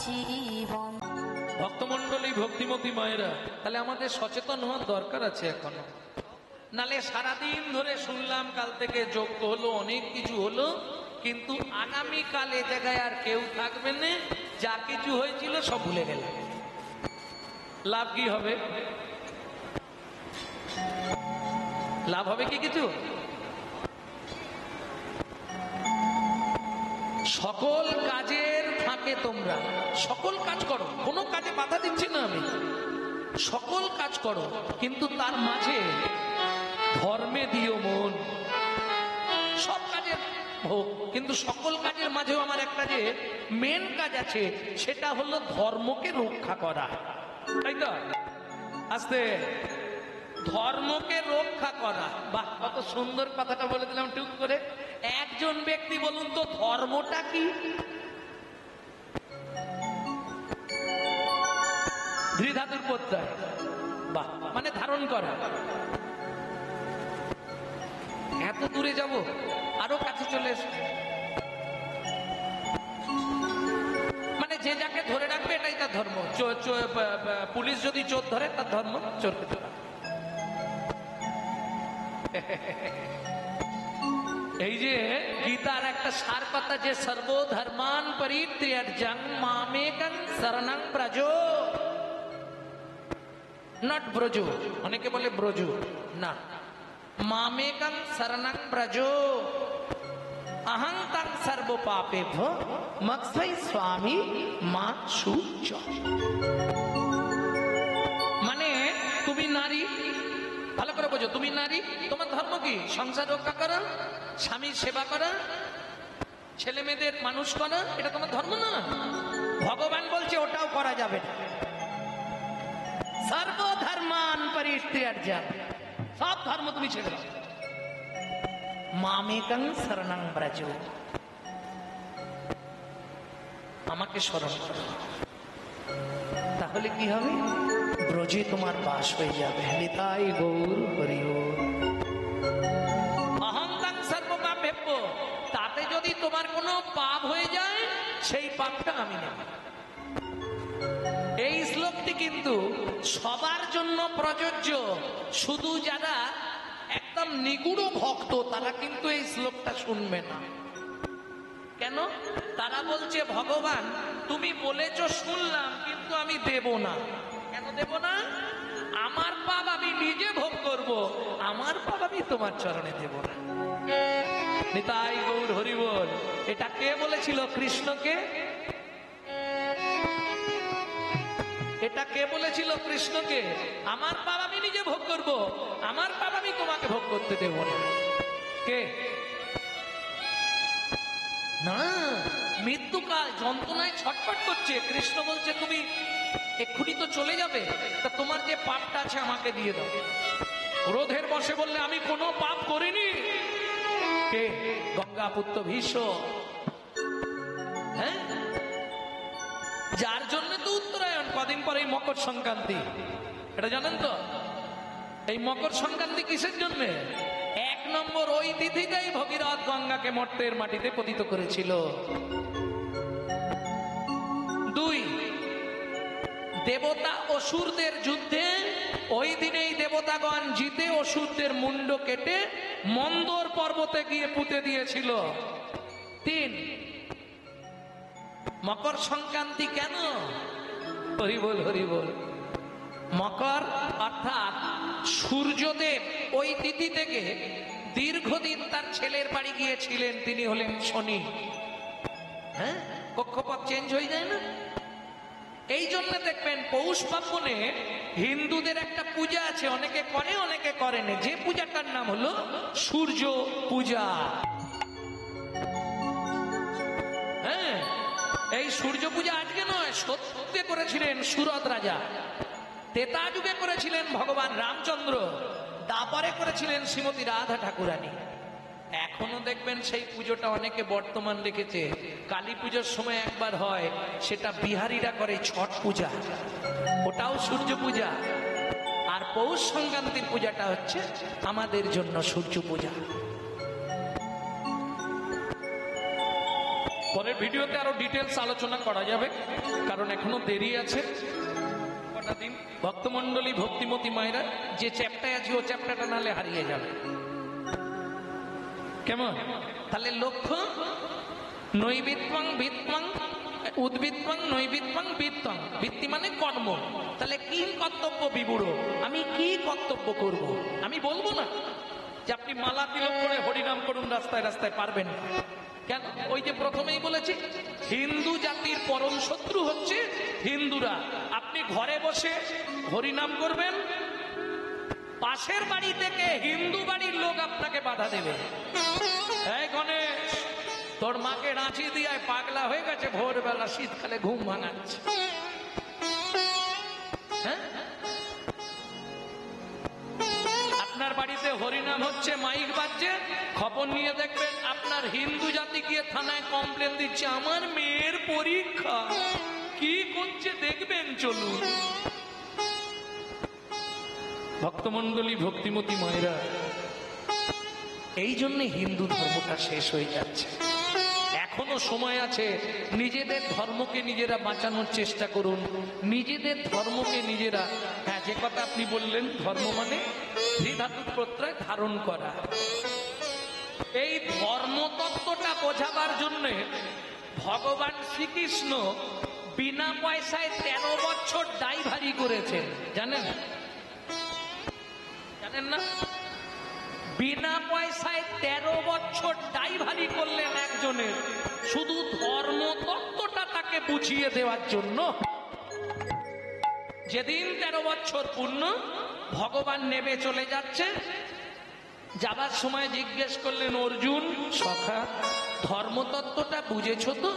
জীবন। ভক্তমন্ডলী, ভক্তিমতী মায়েরা, তাহলে আমাদের সচেতন হওয়ার দরকার আছে এখনো। নালে সারাদিন ধরে শুনলাম, কাল থেকে যজ্ঞ হলো, অনেক কিছু হলো, কিন্তু আগামীকাল এ জায়গায় আর কেউ থাকবে না, যা কিছু হয়েছিল সব ভুলে গেল। লাভ কি হবে? লাভ হবে কি কিছু? সকল কাজের ফাঁকে তোমরা সকল কাজ করো, কোনো কাজে বাধা দিচ্ছি না আমি, সকল কাজ করো, কিন্তু তার মাঝে ধর্মে দিও মন। সব কাজের হোক, কিন্তু সকল কাজের মাঝেও আমার একটা যে মেন কাজ আছে, সেটা হলো ধর্মকে রক্ষা করা, তাই তো? আস্তে, ধর্মকে রক্ষা করা। বাহ, কত সুন্দর কথাটা বলে দিলাম টুক করে। একজন ব্যক্তি বলুন তো, ধর্মটা কি? ধৃধাতুর প্রত্যয়। বাহ, মানে ধারণ করা। এত দূরে যাব, আরো কাছে চলে এসো। মানে যে যাকে ধরে রাখবে এটাই তার ধর্ম। পুলিশ যদি চোর ধরে, তার ধর্ম চোরকে ধরা। এই যে গীতার একটা সার কথা, যে সর্বধর্মান পরিত্যাজ্যং মামেকং শরণং ব্রজ, নট ব্রজ, অনেকে বলে ব্রজ, না, মামেকং শরণং ব্রজ অহং তং সর্ব পাপেভ্যো মৎস্যৈ স্বামী মা শুচ। মানে তুমি নারী, ভালো করে বোঝো, তুমি নারী, তোমার ধর্ম কি? সংসার রক্ষা করা, স্বামীর সেবা করা, ছেলে মেয়েদের মানুষ করা, এটা তোমার ধর্ম না? ভগবান বলছে ওটাও করা যাবে না। সর্বধর্মান পরিত্যাজ্যং, সব ধর্ম তুমি ছেড়ে দাও। মামেকং শরণং ব্রজ, আমাকে স্মরণ করো, তাহলে কি হবে? ব্রজে তোমার বাস হয়ে যাবে। নিতাই গৌর হরি বল। অহংকার সর্বপাপেভ্য, তাতে যদি তোমার কোনো পাপ হয়ে যায়, সেই পাপটা আমি নেব। এই শ্লোকটি কিন্তু সবার জন্য প্রযোজ্য, শুধু যারা একদম নিগুড় ভক্ত তারা কিন্তু এই শ্লোকটা শুনবে না। কেন? তারা বলছে, ভগবান তুমি বলেছো শুনলাম, কিন্তু আমি দেব না। কেন দেব না? আমার পাপ আমি নিজে ভোগ করব, আমার পাপ আমি তোমার চরণে দেব না। নিতাই গৌর হরি বল। এটা কে বলেছিল কৃষ্ণকে? এটা কে বলেছিল কৃষ্ণকে? আমার পাপ আমি নিজে ভোগ করব, আমার পাপ আমি তোমাকে ভোগ করতে দেব না। কে? না, মৃত্যুকাল যন্ত্রণায় ছটফট করছে, কৃষ্ণ বলছে তুমি এক্ষুনি তো চলে যাবে, তা তোমার যে পাপটা আছে আমাকে দিয়ে দাও। ক্রোধের বশে বললে আমি কোনো পাপ করিনি। কে? গঙ্গা পুত্র ভীষ্ম। হ্যাঁ, যার জন্য তো উত্তরায়ণ, কদিন পরে মকর সংক্রান্তি, এটা জানেন তো? এই মকর সংক্রান্তি কিসের জন্য? এক নম্বর, ওই তিথিতেই ভগীরথ গঙ্গাকে মর্তের মাটিতে পতিত করেছিল। দুই, দেবতা অসুরদের যুদ্ধে ওই দিনেই দেবতাগণ জিতে অসুরদের মুন্ড কেটে মন্দর পর্বতে গিয়ে পুঁতে দিয়েছিল। তিন, মকর সংক্রান্তি কেন? হরি বল, হরি বল। মকর অর্থাৎ সূর্যদেব ওই তিথি থেকে দীর্ঘদিন তার ছেলের বাড়ি গিয়েছিলেন, তিনি হলেন শনি। হ্যাঁ, কক্ষপথ চেঞ্জ হয়ে যায় না? এই জন্য দেখবেন পৌষ পার্বণে হিন্দুদের একটা পূজা আছে, অনেকে করে অনেকে করেন, যে পূজাটার নাম হলো সূর্য পূজা। হ্যাঁ, এই সূর্য পূজা আজকে নয়, সত্যে করেছিলেন সুরত রাজা, তেতা যুগে করেছিলেন ভগবান রামচন্দ্র, দাপরে করেছিলেন শ্রীমতী রাধা ঠাকুরানী। এখনো দেখবেন সেই পুজোটা অনেকে বর্তমান রেখেছে। কালী পুজোর সময় একবার হয়, সেটা বিহারীরা করে ছট পূজা, ওটাও সূর্য পূজা। আর পৌষ সংক্রান্তির পূজাটা হচ্ছে আমাদের জন্য সূর্য পূজা। পরের ভিডিওতে আরো ডিটেলস আলোচনা করা যাবে, কারণ এখনো দেরি আছে কটা দিন। ভক্তমন্ডলী, ভক্তিমতী মায়েরা, যে চ্যাপ্টারে আছে ও চ্যাপ্টারটা নালে হারিয়ে যাবে। কেমন? তাহলে লক্ষ্য নৈবিত্বং বিত্বং উদ্বৃত্তং নৈবিত্বং বিত্তং। বৃত্তি মানে কর্ম। তাহলে কি কর্তব্য বিবুড়ো, আমি কি কর্তব্য করব? আমি বলবো না যে আপনি মালা তিলক করে হরিনাম করুন রাস্তায় রাস্তায়, পারবেন না। কেন? ওই যে প্রথমেই বলেছি, হিন্দু জাতির পরম শত্রু হচ্ছে হিন্দুরা। আপনি ঘরে বসে হরিনাম করবেন, পাশের বাড়ি থেকে হিন্দু বাড়ির লোক আপনাকে বাধা দেবে। এই গণেশ, তোর মাকে রাঁচি দিয়ে পাগলা হয়ে গেছে, ভোরবেলা শীতকালে ঘুম ভাঙাচ্ছে। হ্যাঁ, আপনার বাড়িতে হরিনাম হচ্ছে, মাইক বাজছে, খবর নিয়ে দেখবেন আপনার হিন্দু জাতি গিয়ে থানায় কমপ্লেন দিচ্ছে, আমার মেয়ের পরীক্ষা, কি করছে দেখবেন, চলুন। ভক্তমন্ডলী, ভক্তিমতী মায়েরা, এই জন্য হিন্দু ধর্মটা শেষ হয়ে যাচ্ছে। এখনো সময় আছে, নিজেদের ধর্মকে নিজেরা বাঁচানোর চেষ্টা করুন, নিজেদের ধর্মকে নিজেরা। হ্যাঁ, যে কথা আপনি বললেন, ধর্ম মানে ধাতু প্রত্যয় ধারণ করা। এই ধর্মতত্ত্বটা বোঝাবার জন্য ভগবান শ্রীকৃষ্ণ বিনা পয়সায় 13 বছর ড্রাইভারি করেছেন, জানেন? জানেন না? বিনা পয়সায় 13 বছর ড্রাইভারি করলেন একজনের, শুধু ধর্মতত্ত্বটা তাকে বুঝিয়ে দেওয়ার জন্য। যেদিন 13 বছর পূর্ণ, ভগবান নেমে চলে যাচ্ছে, যাবার সময় জিজ্ঞেস করলেন, অর্জুন সখা, ধর্মতত্ত্বটা বুঝেছ তো?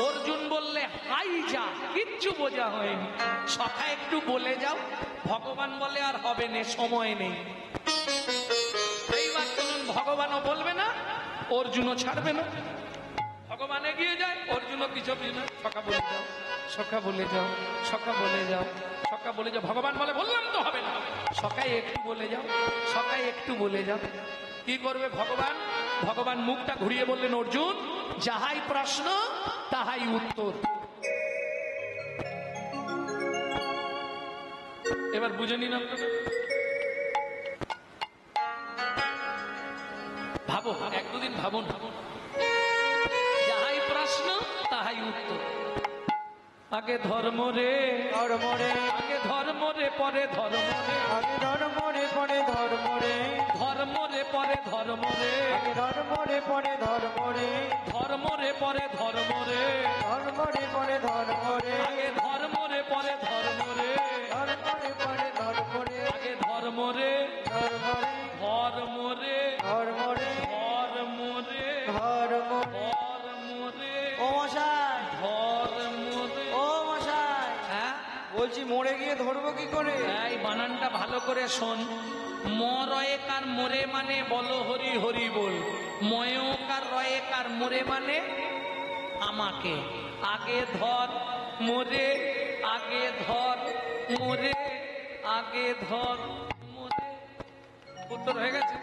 অর্জুন বললে, হাই যা, কিচ্ছু বোঝা হয়নি, সখা একটু বলে যাও। ভগবান বলে, আর হবে না, সময় নেই। এইবার চলুন, ভগবানও বলবে না, অর্জুনও ছাড়বে না। ভগবান এগিয়ে যায়, অর্জুনও কিছু না, সখা বলে যাও, সখা বলে যাও, সখা বলে যাও, সখা বলে যাও। ভগবান বলে, বললাম তো হবে না, সখাই একটু বলে যাও, সখাই একটু বলে যাও। কি করবে ভগবান? ভগবান মুখটা ঘুরিয়ে বললেন, অর্জুন, যাহাই প্রশ্ন তাহাই উত্তর। এবার বুঝে নিন আপনারা। ভাবো, এক দুদিন ভাবুন, যাহাই প্রশ্ন তাহাই উত্তর। আগে ধর্ম রে, ধর্ম রে, আগে ধর্ম রে, পরে ধর্ম রে, আগে ধর্ম রে, পরে ধর্ম রে, ধর্ম রে পরে ধর্ম রে, আগে ধর্ম রে, পরে ধর্ম রে, ধর্ম রে পরে ধর্ম রে, ধর্ম রে, পরে ধর্ম রে, আগে ধর্ম রে পরে ধর্ম রে, ধর্ম রে, পরে ধর্ম রে, আগে ধর্ম রে, ধর্ম রে, ধর্ম রে, ধর্ম রে, ধর্ম রে, ধর্ম রে। ধর্ম রে, ও মশাই, ধর্ম রে। ও মশাই, হ্যাঁ, বলছি মরে গিয়ে ধরবো কি করে? এই বানানটা ভালো করে শোন। মরয়েকার মোরে মানে বলো হরি হরি বল, ময়কার রয়েকার মোরে মানে আমাকে। আগে ধর মোরে, আগে ধর মোরে, আগে ধর মোরে। উত্তর হয়ে গেছে।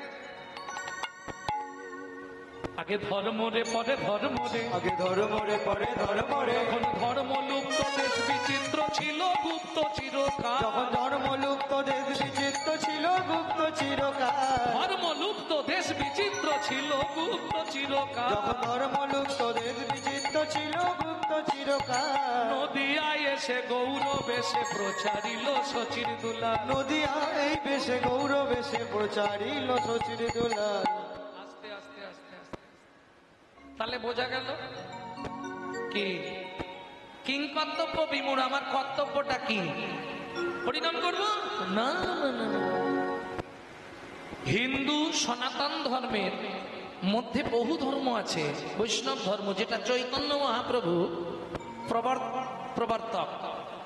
আগে ধর্ম রে, পরে ধর্ম রে, আগে ধর্ম রে, পরে ধর্ম রে, যখন ধর্ম লুপ্ত দেশ বিচিত্র ছিল গুপ্ত চিরকাল, যখন ধর্ম লুপ্ত দেশ বিচিত্র ছিল গুপ্ত চিরকাল, ধর্ম লুপ্ত দেশ বিচিত্র ছিল গুপ্ত চিরকাল, যখন ধর্ম লুপ্ত দেশ বিচিত্র ছিল গুপ্ত চিরকাল, নদিয়ায় এসে গৌরব এসে প্রচারিল শচীর দুলাল। নদিয়া এই বেশে গৌরব এসে প্রচারিল শচীর দুলাল। আস্তে আস্তে আস্তে আস্তে, তাহলে বোঝা গেল কি কিং কর্তব্য বিমূঢ়। আমার কর্তব্যটা কি? হরিনাম করবো না, না, না, না। হিন্দু সনাতন ধর্মের মধ্যে বহু ধর্ম আছে। বৈষ্ণব ধর্ম, যেটা চৈতন্য মহাপ্রভু প্রবর্তক,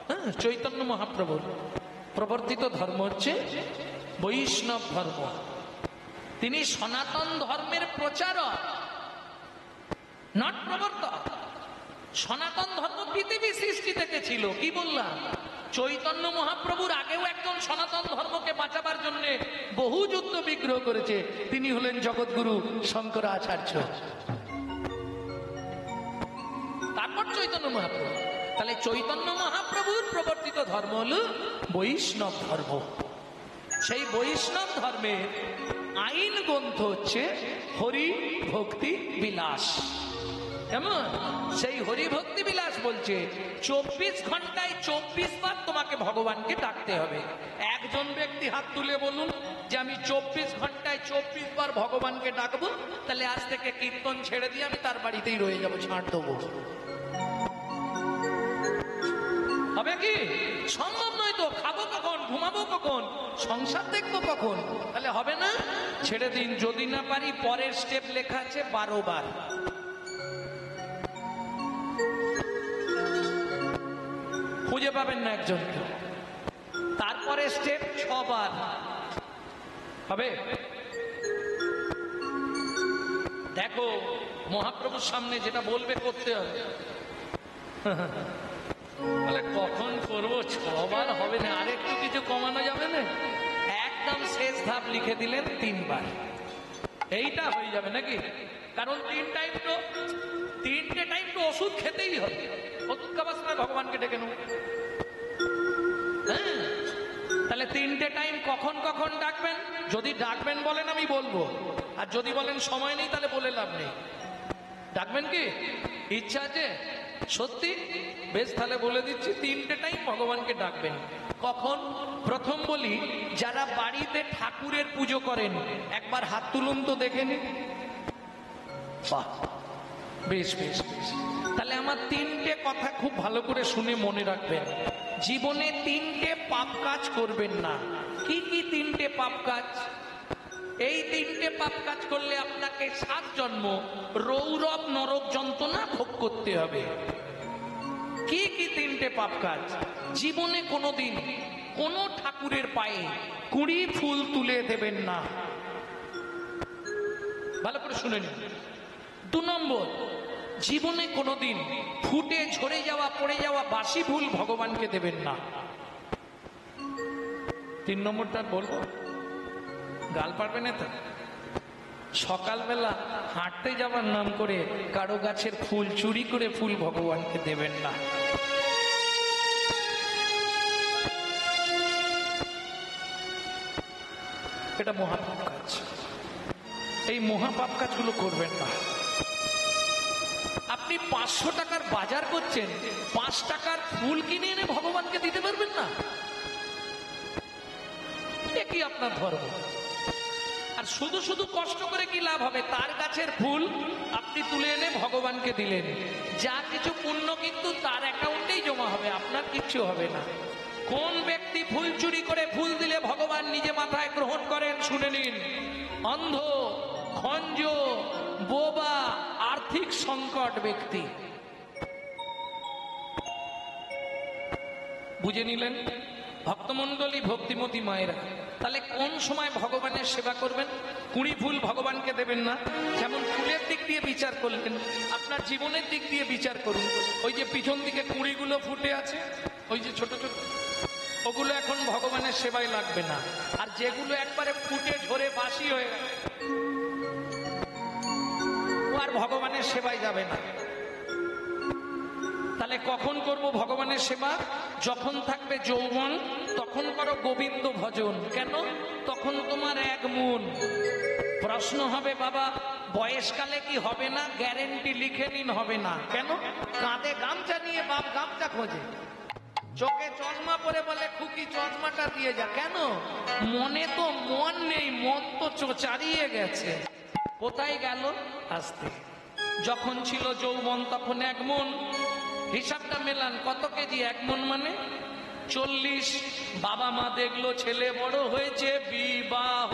হ্যাঁ, চৈতন্য মহাপ্রভুর প্রবর্তিত ধর্ম হচ্ছে বৈষ্ণব ধর্ম। তিনি সনাতন ধর্মের প্রচারক, নট প্রবর্তক। সনাতন ধর্ম পৃথিবী সৃষ্টি থেকে ছিল। কি বললাম? চৈতন্য মহাপ্রভুর আগেও একজন সনাতন ধর্মকে বাঁচাবার জন্য বহু যুদ্ধ বিগ্রহ করেছে। তিনি হলেন জগৎগুরু শঙ্করাচার্য। তারপর চৈতন্য মহাপ্রভু। তাহলে চৈতন্য মহাপ্রভুর প্রবর্তিত ধর্ম হলো বৈষ্ণব ধর্ম। সেই বৈষ্ণব ধর্মের আইন গ্রন্থ হচ্ছে হরি ভক্তি বিলাস। কেমন? সেই হরি ভক্তি বিলাস বলছে 24 ঘন্টায় 24 বার তোমাকে ভগবানকে ডাকতে হবে। একজন ব্যক্তি হাত তুলে বলুন যে আমি 24 ঘন্টায় 24 বার ভগবানকে ডাকবো, তাহলে আজ থেকে কীর্তন ছেড়ে দিয়ে আমি তার বাড়িতেই রয়ে যাবো, ছাড় দেবো। হবে কি? সম্ভব নয় তো। খাবো কখন, ঘুমাবো কখন, সংসার দেখবো কখন? তাহলে হবে না, ছেড়ে দিন। যদি না পারি, পরের স্টেপ লেখা আছে 12 বার। খুঁজে পাবেন না একজনকে। তারপরে স্টেপ 6 বার হবে। দেখো মহাপ্রভুর সামনে যেটা বলবে করতে হবে। বলে কখন করবো, 6 বার হবে না, আরেকটু কিছু কমানো যাবে না? একদম শেষ ধাপ লিখে দিলেন 3 বার। এইটা হয়ে যাবে নাকি? কারণ 3 টাইম তো, 3টে টাইম তো ওষুধ খেতেই হবে। ওষুধ খাবার সময় ভগবানকে ডেকে নেব। হ্যাঁ, তাহলে 3টে টাইম কখন কখন ডাকবেন? যদি ডাকবেন বলেন আমি বলবো, আর যদি বলেন সময় নেই তাহলে বলে লাভ নেই। ডাকবেন কি? ইচ্ছা আছে সত্যি? বেশ, তাহলে বলে দিচ্ছি 3টে টাইম ভগবানকে ডাকবেন। কখন? প্রথম বলি, যারা বাড়িতে ঠাকুরের পুজো করেন একবার হাত তুলুন তো দেখে নিন। বাহ, বেশ বেশ বেশ। তাহলে আমার 3টে কথা খুব ভালো করে শুনে মনে রাখবেন। জীবনে 3টে পাপ কাজ করবেন না। কি কি 3টে পাপ কাজ? এই 3টে পাপ কাজ করলে আপনাকে 7 জন্ম রৌরব নরক যন্ত্রণা ভোগ করতে হবে। কি কি 3টে পাপ কাজ? জীবনে কোনোদিন কোনো ঠাকুরের পায়ে কুড়ি ফুল তুলে দেবেন না। ভালো করে শুনে নিন। 2 নম্বর, জীবনে কোনোদিন ফুটে ঝরে যাওয়া পড়ে যাওয়া বাসি ফুল ভগবানকে দেবেন না। 3 নম্বরটা বলবো, গাল পারবে না তো? সকালবেলা হাঁটতে যাবার নাম করে কারো গাছের ফুল চুরি করে ফুল ভগবানকে দেবেন না। এটা মহাপাপ কাজ। এই মহাপাপ কাজগুলো করবেন না। আপনি 500 টাকার বাজার করছেন, 5 টাকার ফুল কিনে এনে ভগবানকে দিতে পারবেন না? কি আপনার ধর্ম? আর শুধু শুধু কষ্ট করে কি লাভ হবে? তার গাছের ফুল আপনি তুলে এনে ভগবানকে দিলেন, যা কিছু পুণ্য কিন্তু তার অ্যাকাউন্টেই জমা হবে, আপনার কিচ্ছু হবে না। কোন ব্যক্তি ফুল চুরি করে ফুল দিলে ভগবান নিজে মাথায় গ্রহণ করেন? শুনে নিন। অন্ধ, খঞ্জ, বোবা, আর্থিক সংকট ব্যক্তি। বুঝে নিলেন ভক্তমণ্ডলী, ভক্তিমতী মায়েরা? তাহলে কোন সময় ভগবানের সেবা করবেন? কুড়ি ফুল ভগবানকে দেবেন না। যেমন ফুলের দিক দিয়ে বিচার করলেন, আপনার জীবনের দিক দিয়ে বিচার করুন। ওই যে পিছন দিকে কুড়িগুলো ফুটে আছে, ওই যে ছোট ছোট, ওগুলো এখন ভগবানের সেবায় লাগবে না। আর যেগুলো একবারে ফুটে ঝরে বাসি হয়ে গেছে, ও আর ভগবানের সেবায় যাবে না। তাহলে কখন করব ভগবানের সেবা? যখন থাকবে যৌবন তখন করো গোবিন্দ ভজন। কেন? তখন তোমার 1 মন। প্রশ্ন হবে, বাবা বয়সকালে কি হবে না? গ্যারেন্টি লিখে নিন হবে না। কেন? কাঁধে গামছা নিয়ে বাপ গামছা খোঁজে, চোখে চশমা পরে বলে খুকি চশমাটা দিয়ে যা। কেন? মনে তো মন নেই, মন তো চোচারিয়ে গেছে। কোথায় গেল? আসতে। যখন ছিল যৌবন তখন 1 মন। হিসাবটা মেলান, কত কেজি? 1 মন মানে 40। বাবা মা দেখলো ছেলে বড় হয়েছে, বিবাহ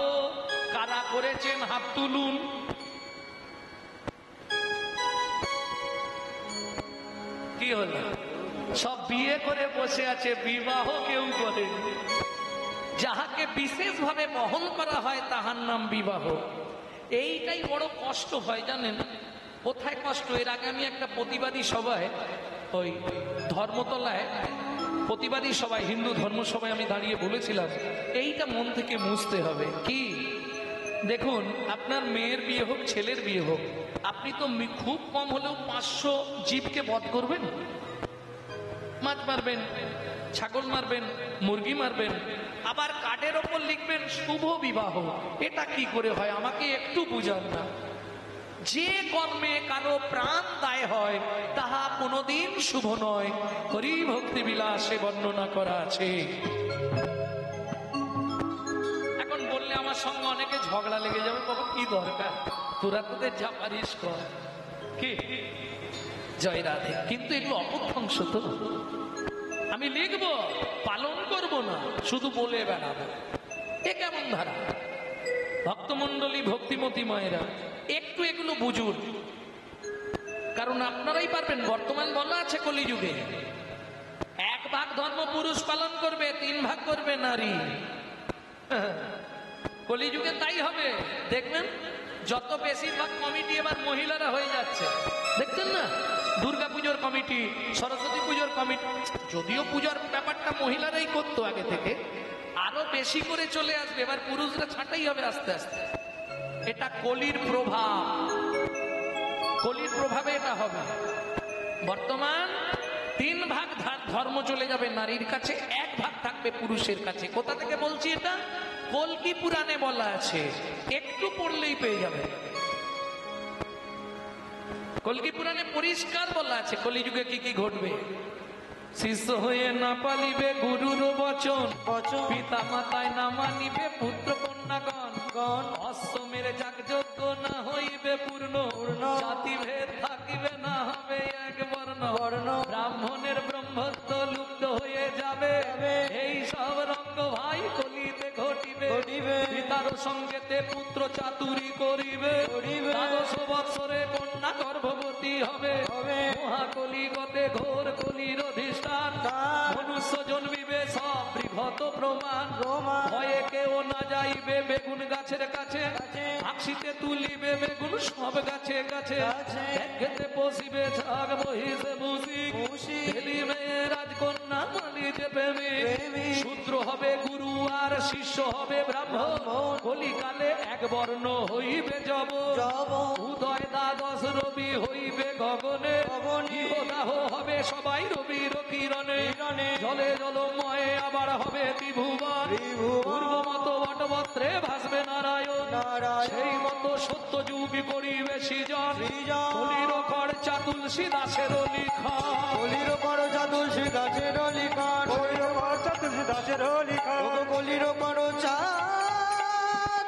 কারা করেছেন? হাত তুলুন। কি হলো? সব বিয়ে করে বসে আছে, বিবাহ কেউ করে। যাহাকে বিশেষভাবে বহন করা হয় তাহার নাম বিবাহ। এইটাই বড় কষ্ট হয়, জানেন? কোথায় কষ্ট? এর আগে আমি একটা প্রতিবাদী সভায়, ওই ধর্মতলায় প্রতিবাদী সভায়, হিন্দু ধর্ম সভায় আমি দাঁড়িয়ে বলেছিলাম এইটা মন থেকে মুছতে হবে। কি? দেখুন, আপনার মেয়ের বিয়ে হোক ছেলের বিয়ে হোক, আপনি তো খুব কম হলেও 500 জীবকে বধ করবেন। মাছ মারবেন, ছাগল মারবেন, মুরগি মারবেন, আবার কার্ডের ওপর লিখবেন শুভ বিবাহ। এটা কি করে হয় আমাকে একটু বুঝান না। যে কর্মে কারো প্রাণ দায় হয় তাহা কোনোদিন শুভ নয়, হরি ভক্তি বিলাসে বর্ণনা করা আছে। এখন বললে আমার সঙ্গে অনেকে ঝগড়া লেগে যাবে, বাবা কি দরকার, তোরা তোদের যা পারিস কর। কি জয় রাধে। কিন্তু এগুলো অপভ্রংশ তো। আমি লিখবো, পালন করব না, শুধু বলে বেড়াবো, এ কেমন ধারা? ভক্তমন্ডলী, ভক্তিমতী মায়েরা, একটু এগুলো বুঝুন, কারণ আপনারাই পারবেন। বর্তমান বলা আছে কলিযুগে 1 ভাগ ধর্ম পুরুষ পালন করবে, 3 ভাগ করবে নারী। কলিযুগে তাই হবে। দেখবেন যত বেশিরভাগ কমিটি এবার মহিলারা হয়ে যাচ্ছে, দেখছেন না? দুর্গা পুজোর কমিটি, সরস্বতী পুজোর কমিটি, যদিও পুজোর ব্যাপারটা মহিলারাই করতো আগে থেকে, আরো বেশি করে চলে আসবে। এবার পুরুষরা ছাঁটাই হবে আস্তে আস্তে। এটা কলির প্রভাব, কলির প্রভাবে এটা হবে। বর্তমান 3 ভাগ ধর্ম চলে যাবে নারীর কাছে, 1 ভাগ থাকবে পুরুষের কাছে। কোথা থেকে বলছি এটা? কল্কি পুরাণে বলা আছে, একটু পড়লেই পেয়ে যাবে। কল্কি পুরাণে পরিষ্কার বলা আছে কলিযুগে কি কি ঘটবে। শিষ্য হয়ে না পালিবে গুরুর বচন, পিতা মাতায় না মানিবে পুত্র কন্যাগণ, অশ্বমের যাগযজ্ঞ না হইবে পূর্ণ, জাতি ভেদ থাকিবে না হবে এক বর্ণ, ব্রাহ্মণের ব্রহ্মত্ব লুপ্ত হয়ে যাবে। এই সব রঙ্গ ভাই কলিতে ঘটিবে, পিতার সঙ্গেতে পুত্র চাতুরি করিবে, 12 বৎসরে কন্যা গর্ভবতী হবে, মহাকলিগতে ঘোর কলির অধিষ্ঠান, মনুষ্য জন্মিবে সব বৃহৎ প্রমাণ, ভয়ে কেউ না যাইবে বেগুন গাছের কাছে, আঁকশিতে তুলিবে বেগুন সব গাছে গাছে, খেতে বসিবে ছাগ মহিষে ভূষি, ছেলিবে রাজকন্যা মানিতে প্রেমী, শূদ্র হবে গুরু আর শিষ্য হবে ব্রাহ্মণ, কলিকালে 1 বর্ণ হইবে যব, উদয় দ্বাদশ রবি হইবে গগনে, ইহদাহ হবে সবাই রবির কিরণে, জলে জলময়ে আবার হবে ত্রিভুবন, পূর্ব মত বটবস্ত্রে ভাসবে নারায়ণ, সেই মতো সত্য যুগী করিবে সৃজন, কলির খরচা তুলসী দাসের লিখন, কলির খরচা তুলসী দাসের লিখন, কলির খরচা তুলসী দাসের লিখন, কলির খরচা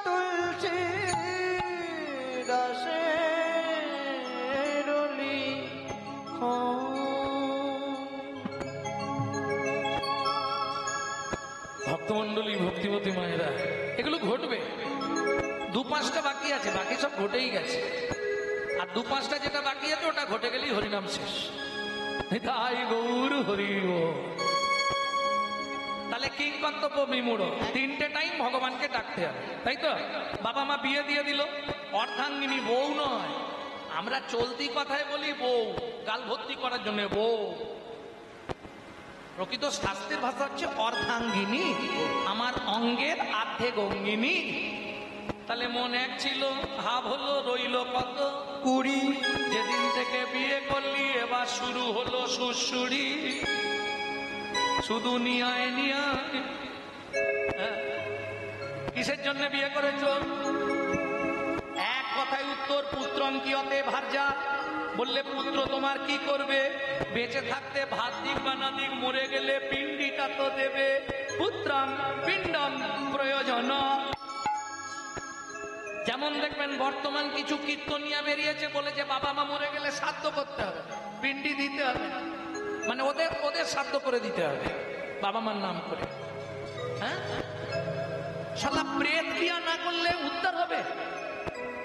তুলসী দাসের লিখন। ভক্তমন্ডলী, ভক্তিমতী মায়েরা, এগুলো ঘটবে। 2-5টা বাকি আছে, বাকি সব ঘটেই গেছে। আর 2-5টা যেটা বাকি আছে ওটা ঘটে গেলেই হরিনাম শেষ। তাই গৌর হরিব। তাহলে কিং কর্তব্য বিমূঢ়, 3টে টাইম ভগবানকে ডাকতে হবে, তাই তো? বাবা মা বিয়ে দিয়ে দিল, অর্ধাঙ্গিনী, বউ নয়। আমরা চলতি কথায় বলি বউ, গাল ভর্তি করার জন্য বউ। প্রকৃত শাস্ত্রের ভাষা হচ্ছে অর্ধাঙ্গিনী, আমার অঙ্গের আর্ধেক অঙ্গিনী। তাহলে মন 1 ছিল, ভাব হলো, রইল কত 20। যেদিন থেকে বিয়ে করলি এবার শুরু হলো সুশুরি, শুধু নিয়ায় নিয়ায়। কিসের জন্য বিয়ে করেছো? এক কথায় উত্তর, পুত্রং কিয়তে ভার্যা। বললে পুত্র তোমার কি করবে? বেঁচে থাকতে ভাত দিক বা না দিক, মরে গেলে পিণ্ডিটা তো দেবে। পুত্রং পিণ্ডম প্রয়োজন। যেমন দেখবেন বর্তমান কিছু কীর্তনিয়া বেরিয়েছে, বলে যে বাবা মা মরে গেলে শ্রাদ্ধ করতে হবে, পিণ্ডি দিতে হবে, মানে ওদের শ্রাদ্ধ করে দিতে হবে বাবা মার নাম করে। হ্যাঁ, শালা প্রেত ক্রিয়া না করলে উদ্ধার হবে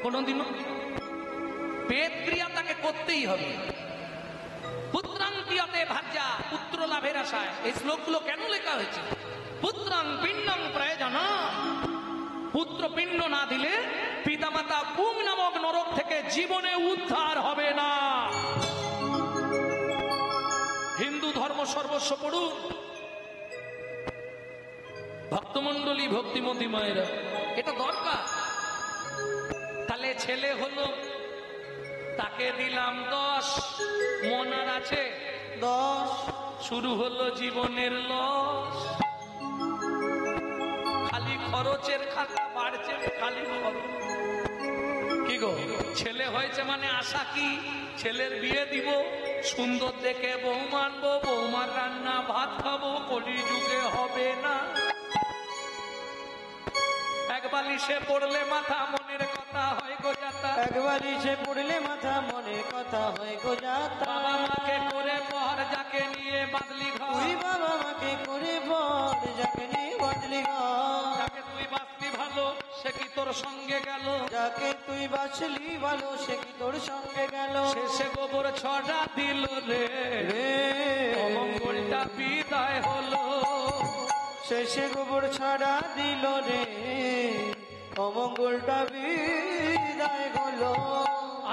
কোনদিনও? প্রেত ক্রিয়া তাকে করতেই হবে। পুত্রাং ক্রিয়াতে ভার্যা, পুত্র লাভের আশায়। এই শ্লোকগুলো কেন লেখা হয়েছে? পুত্রাং পিণ্ডং প্রয়োজন। পুত্র পিণ্ড না দিলে পিতামাতা কুম নামক নরক থেকে জীবনে উদ্ধার হবে না। হিন্দু ধর্ম সর্বস্ব পড়ুন। ভক্তমন্ডলী, ভক্তিমতী মায়েরা, এটা দরকার। তাহলে ছেলে হলো, তাকে দিলাম 10, মনার আছে 10। শুরু হলো জীবনের লস। খালি খরচের খাতা বাড়ছে, খালি খরচ। কি গো, ছেলে হয়েছে মানে আশা কি? ছেলের বিয়ে দিব, সুন্দর দেখে বউ মানবো, বৌমার রান্না ভাত খাবো, কলি যুগে হবে না। এক বালিশে পড়লে মাথা, মনের কথা হয় গো যাতা। এক বালিশে পড়লে মাথা, মনের কথা হয় গো যাতা। বাবা মাকে করে পর, যাকে নিয়ে বাদলি ঘর। তুই বাবা মাকে করে পর, যাকে নিয়ে বাদলি ঘর। যাকে তুই বাঁচলি ভালো, সে কি তোর সঙ্গে গেল? যাকে তুই বাঁচলি ভালো, সে কি তোর সঙ্গে গেল? শেষে গোবর ছড়া দিল রে, অমঙ্গলটা বিদায় হলো। শেষে গোবর ছড়া দিল রে, অমঙ্গলটা বিদায় হলো।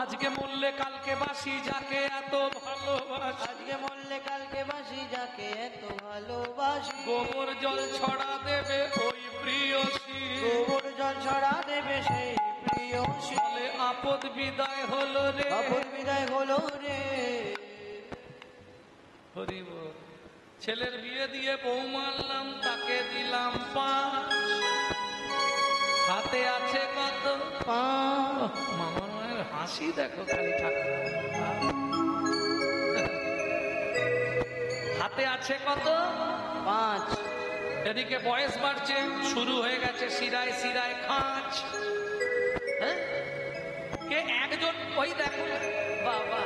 আজকে মরলে কালকে বাসি, যাকে এত ভালোবাসি। আজকে মরলে কালকে বাসি, যাকে এত ভালোবাসি। গোবর জল ছড়া দেবে ওই প্রিয়সী, গোবর জল ছড়া দেবে সেই প্রিয়সী। বলে আপদ বিদায় হলো রে, আপদ বিদায় হলো রে। হরি বল। ছেলের বিয়ে দিয়ে বউ মানলাম, তাকে দিলাম 5, হাতে আছে কত? মামার মায়ের হাসি দেখো খালি ঠাকুর। হাতে আছে কত? 5। এদিকে বয়স বাড়ছে, শুরু হয়ে গেছে শিরায় শিরায় খাঁচ। হ্যাঁ, কে একজন ওই দেখো বাবা,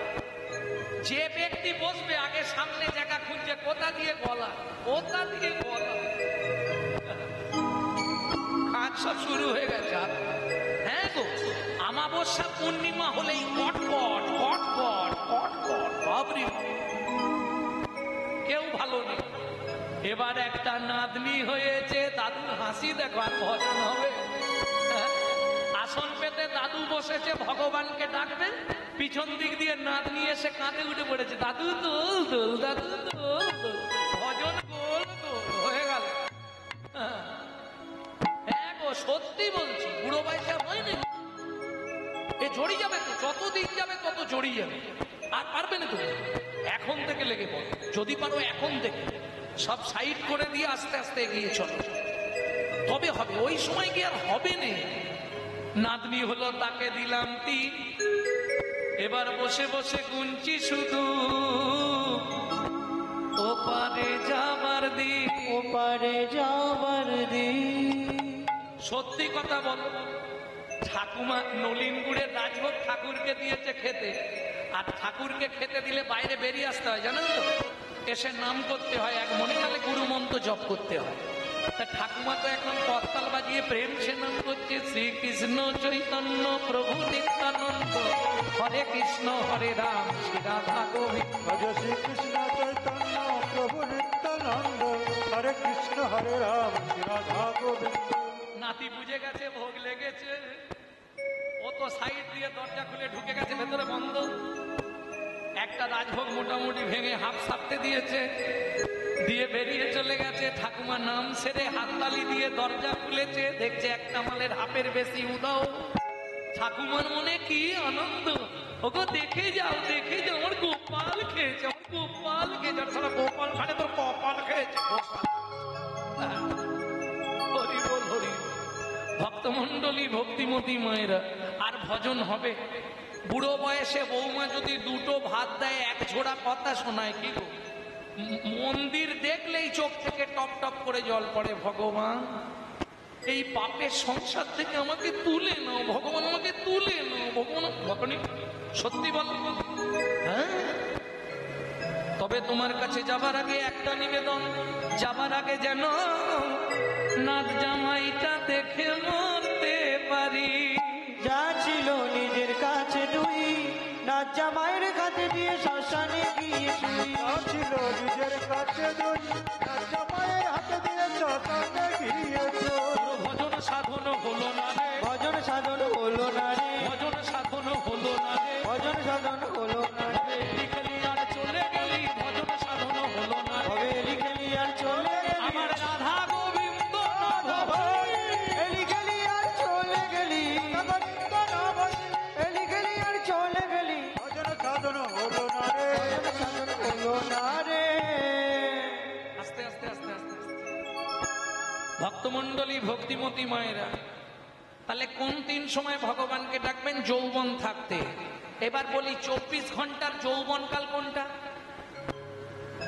যে ব্যক্তি বসবে আগে সামনে জায়গা খুঁজছে, কোথা দিয়ে গলা, কোথা দিয়ে গলা। খাঁচ সব শুরু হয়ে গেছে। হ্যাঁ গো, আমাবস্যা পূর্ণিমা হলেই কটকট কটকট কটকট, বাবরি কেউ ভালো নেই। এবার একটা নাতনি হয়েছে, দাদু হাসি দেখো, আর ভজন হবে। আসন পেতে দাদু বসেছে, ভগবানকে ডাকবেন, পিছন দিক দিয়ে নাতনি এসে কাঁধে উঠে পড়েছে, দাদু দোল দোল, দাদু দোল দোল, ভজন গোল গোল হয়ে গেল। হ্যাঁ গো, সত্যি বলছি, বুড়ো বয়সে হয়নি, এ জড়িয়ে যাবে তো, যত দিন যাবে তত জড়িয়ে যাবে। আর পারবে না তুমি, এখন থেকে লেগে পড়ো, যদি পারো এখন থেকে সব সাইড করে দিয়ে আস্তে আস্তে এগিয়ে চলো, তবে হবে। ওই সময় কি আর হবে না। নাতনি হলো, তাকে দিলাম 3, এবার বসে বসে গুনছি শুধু ওপারে যাবার দিন, ওপারে যাবার দিন। সত্যি কথা বল, ঠাকুমা নলিন গুড়ের রাজভোগ ঠাকুরকে দিয়েছে খেতে, আর ঠাকুরকে খেতে দিলে বাইরে বেরিয়ে আসতে হয়, জানেন তো, এসে নাম করতে হয়, এক মনে কালে গুরু মন্ত্র জপ করতে হয়। তা ঠাকুমা তো এখন করতাল বাজিয়ে প্রেম সে নাম করছে, শ্রীকৃষ্ণ চৈতন্য প্রভু নিত্যানন্দ, হরে কৃষ্ণ হরে রাম শ্রী রাধা গোবিন্দ। শ্রীকৃষ্ণ চৈতন্য প্রভু নিত্যানন্দ, হরে কৃষ্ণ হরে রাম শ্রী রাধা গোবিন্দ। নাতি বুঝে গেছে ভোগ লেগেছে, ও তো সাইড দিয়ে দরজা খুলে ঢুকে গেছে, ভেতরে বন্ধ। একটা রাজভোগ মোটামুটি ভেঙে হাফ সারতে দিয়েছে, দিয়ে বেরিয়ে চলে গেছে। ঠাকুমা নাম সেরে হাততালি দিয়ে দরজা খুলেছে, দেখছে একটা মালের হাফের বেশি উদাও। ঠাকুমার মনে কি আনন্দ, ওগো দেখে যাও দেখে যাও, আমার গোপাল খেয়েছে, আমার গোপাল খেয়েছে। সারা গোপাল খানে তোর কপাল খেয়েছে। হরি বল হরি। ভক্তমন্ডলী ভক্তিমতী মায়েরা, আর ভজন হবে। বুড়ো বয়সে বৌমা যদি 2টো ভাত দেয়, 1 ঝোড়া কথা শোনায়, কি গো, মন্দির দেখলেই চোখ থেকে টপ টপ করে জল পড়ে। ভগবান, এই পাপের সংসার থেকে আমাকে তুলে নাও, ভগবান আমাকে তুলে নাও, ভগবান। ভগবান সত্যি বল, হ্যাঁ। তবে তোমার কাছে যাবার আগে একটা নিবেদন, যাবার আগে যেন নাথ জামাইটা দেখে মরতে পারি। যা ছিল নিজের কাছে তুই, নাথ জামাইয়ের কাছে দিয়ে শ্মশানে গিয়েছিলি। যা ছিল নিজের কাছে তুই, নাথ জামাইয়ের হাতে দিয়ে শ্মশানে গিয়েছ। ভজন সাধন হলো না রে, ভজন সাধন হলো না রে, ভজন সাধন হলো না রে, ভজন সাধন হলো না রে। লিখলি আর চলে গেলি, ভজন সাধন হলো না রে। তবে লিখলি আর চলে গেলি, আমার রাধা গোবিন্দ নাথ লিখলি আর চলে গেলি, গোবিন্দ নাম ভক্তমণ্ডলী ভক্তিমতী মায়েরা, তাহলে কোন তিন সময় ভগবানকে ডাকবেন? যৌবন থাকতে। এবার বলি 24 ঘন্টার যৌবনকাল কোনটা?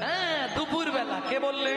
হ্যাঁ, দুপুর বেলা। কে বললে?